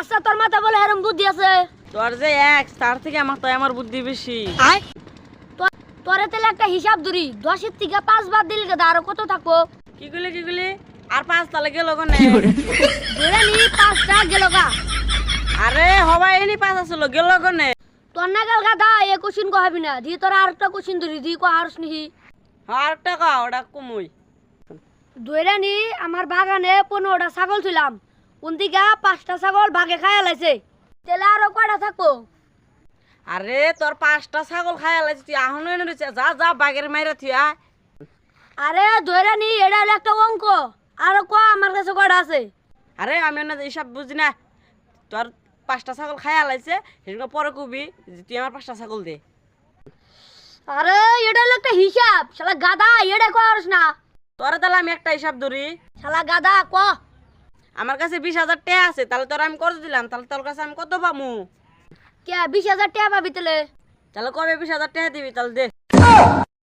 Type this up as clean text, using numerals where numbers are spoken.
আচ্ছা তোর মাথা বলে এরকম বুদ্ধি আছে? তোর যে এক তার থেকে মাথায় আমার বুদ্ধি বেশি। তোরে তাহলে একটা হিসাব ধরি, 10-এর থেকে 5 বাদ দিলে গেদা আরো কত থাকবো? কি গুলি আর 5 তালে গেল কোনে? ধরে নি 5টা গেল গা। আরে হবাই এনি 5 আসলো গেল কোনে? তোর নাগাল গাদা এ কোশ্চিন কহাবি না, দি তোর আরেকটা কোশ্চিন ধরি, দি কো হারস নিহি। আর টাকা ওটা কমই। ধরে নি আমার বাগানে 15টা ছাগল ছিলাম, কোন দিকে 5টা ছাগল ভাগে খাইয়া লাইছে, তাহলে আরো কয়টা থাকবো? আরে তোর 5টা ছাগল খাইয়া লাইছিস তুই আহনো এনে রইছে, যা যা বাগের মাইরা থিয়া। আরে ধরে নি এটা হলো একটা অঙ্ক, আরো ক আমার কাছে কয়টা আছে? আরে আমি না এইসব বুঝি না। তোর 5টা ছাগল খাইয়া লাইছে সেটা পরে কবি যে তুই আমার 5টা ছাগল দে। আরে এটা হলো একটা হিসাব, শালা গাদা এটা কো হারস না। তোরা তাহলে আমি একটা হিসাব ধরি, শালা গাদা ক। আমার কাছে 20,000 টাকা আছে, তাহলে তোর আমি কত দিলাম, তাহলে তোর কাছে আমি কত পামু? কে 20,000 টাকা পাবি তাহলে? তাহলে কবে 20,000 টাকা দিবি তাহলে দে।